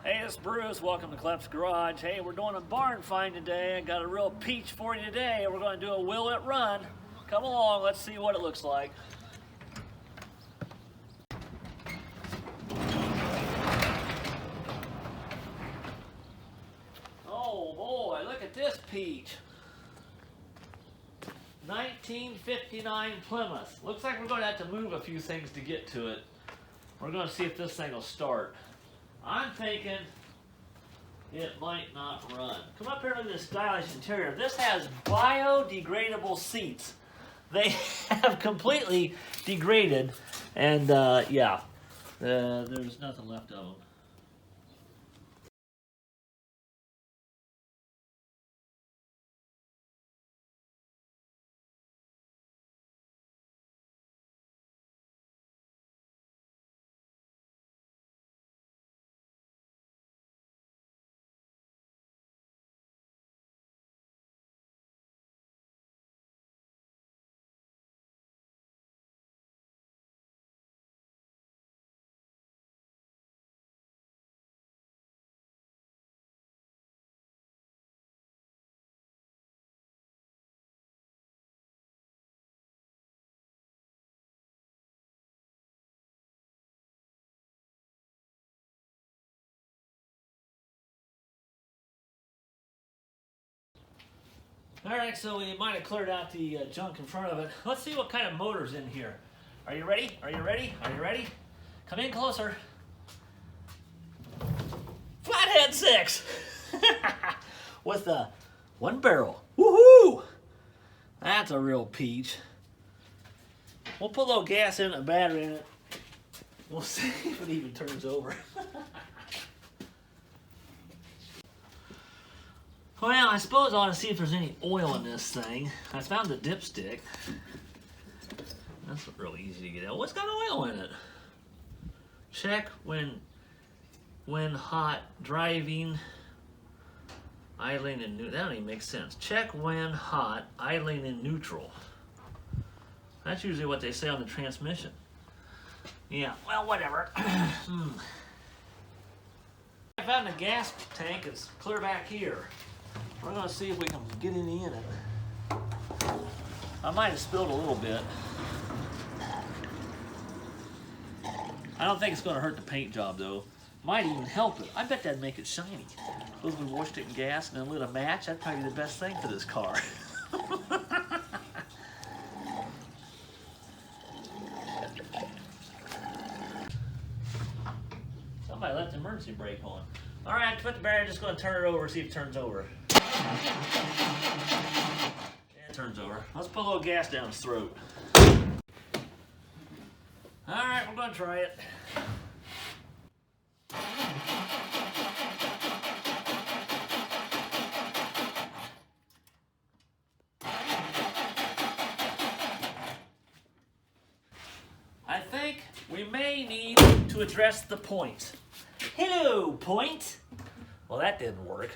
Hey, it's Bruce. Welcome to Clef's Garage. Hey, we're doing a barn find today. I got a real peach for you today. We're going to do a will it run. Come along, let's see what it looks like. Oh boy, look at this peach. 1959 Plymouth. Looks like we're going to have to move a few things to get to it. We're going to see if this thing will start. I'm thinking it might not run. Come up here to this stylish interior. This has biodegradable seats. They have completely degraded, and yeah, there's nothing left of them. Alright, so we might have cleared out the junk in front of it. Let's see what kind of motor's in here. Are you ready? Are you ready? Are you ready? Come in closer. Flathead 6! With a one barrel. Woohoo! That's a real peach. We'll put a little gas in it, a battery in it. We'll see if it even turns over. Well, I suppose I ought to see if there's any oil in this thing. I found the dipstick. That's really easy to get out. What's got oil in it? Check when hot, driving, idling in neutral. That don't even make sense. Check when hot, idling in neutral. That's usually what they say on the transmission. Yeah, well, whatever. I found the gas tank. It's clear back here. We're going to see if we can get any in it. I might have spilled a little bit. I don't think it's going to hurt the paint job, though. Might even help it. I bet that'd make it shiny. Suppose we washed it in gas and then lit a match. That'd probably be the best thing for this car. Somebody left the emergency brake on. All right, put the battery. Just going to turn it over, see if it turns over. It turns over. Let's put a little gas down his throat. All right, we're going to try it. I think we may need to address the point. Hello, point. Well, that didn't work.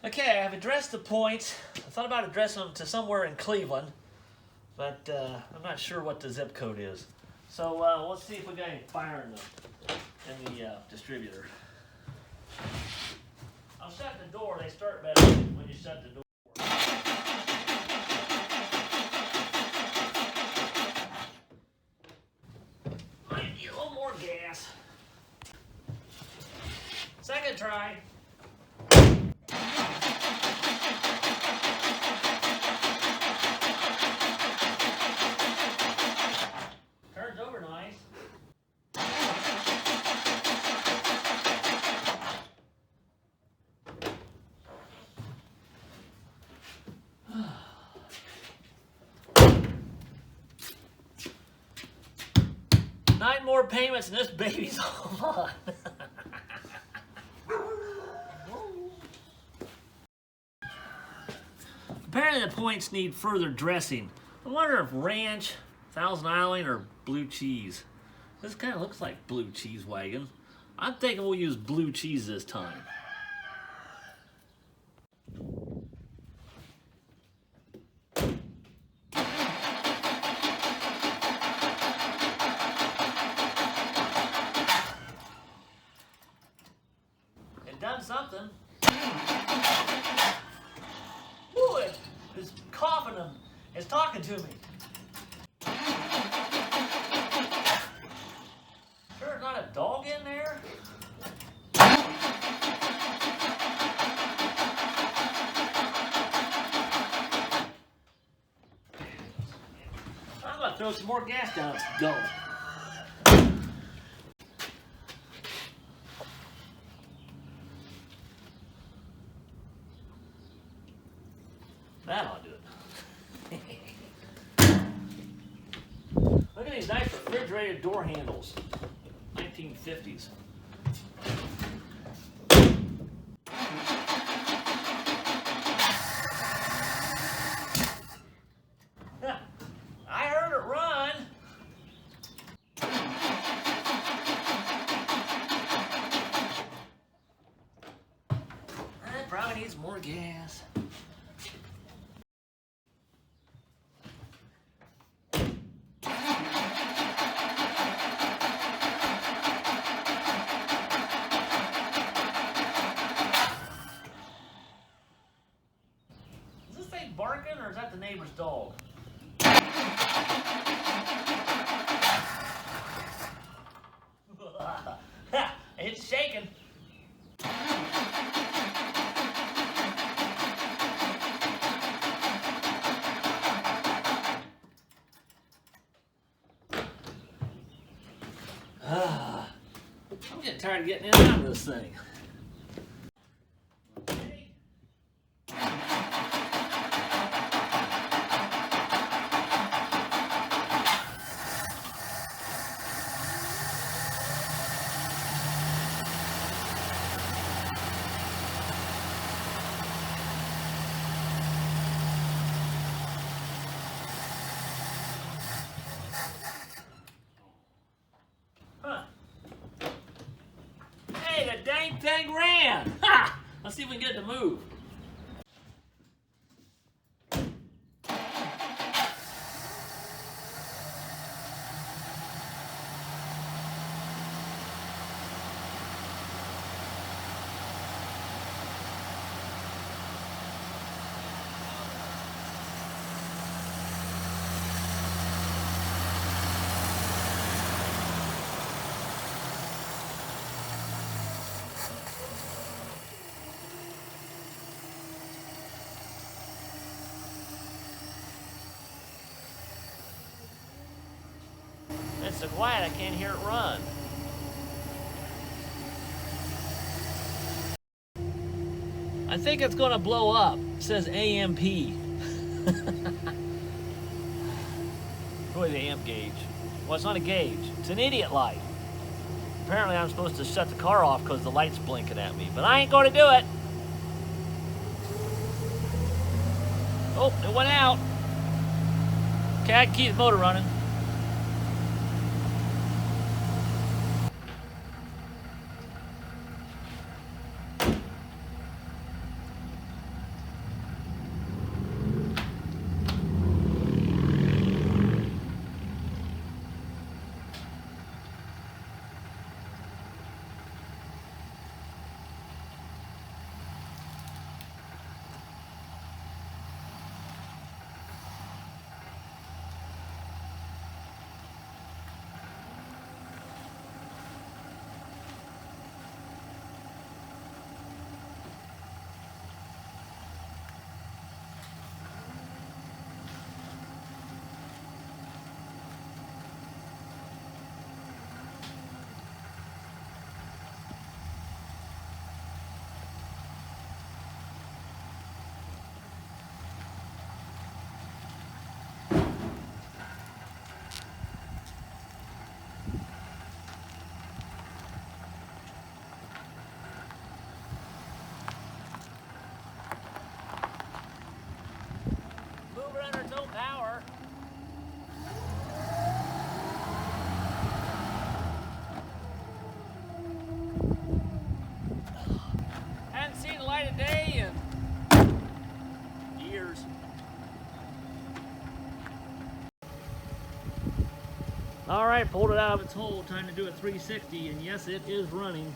Okay, I've addressed the point. I thought about addressing them to somewhere in Cleveland, but I'm not sure what the zip code is. So let's see if we got any fire in the distributor. I'll shut the door. They start better when you shut the door. Might need a little more gas. Second try. Turns over nice. Nine more payments and this baby's all on. Apparently the points need further dressing. I wonder if ranch, Thousand Island, or blue cheese. This kind of looks like blue cheese wagon. I'm thinking we'll use blue cheese this time. done something. Ooh, it's coughing and it's talking to me. There's not a dog in there? I'm gonna throw some more gas down its gullet. That ought to do it. Look at these nice refrigerated door handles. 1950s. I heard it run. That probably needs more gas. Barking, or is that the neighbor's dog? It's shaking. I'm getting tired of getting in and out of this thing. Hey, the dang thing ran! Ha! Let's see if we can get it to move. It's so quiet I can't hear it run. I think it's gonna blow up. It says AMP. Really the amp gauge. Well, it's not a gauge. It's an idiot light. Apparently I'm supposed to shut the car off because the light's blinking at me, but I ain't gonna do it. Oh, it went out. Okay, I can keep the motor running. All right, pulled it out of its hole, time to do a 360, and yes, it is running.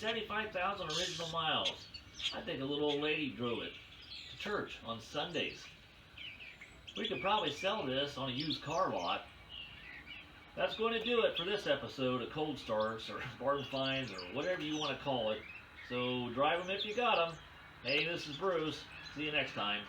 75,000 original miles. I think a little old lady drove it to church on Sundays. We could probably sell this on a used car lot. That's going to do it for this episode of Cold Starts or Barn Finds or whatever you want to call it. So drive them if you got them. Hey, this is Bruce. See you next time.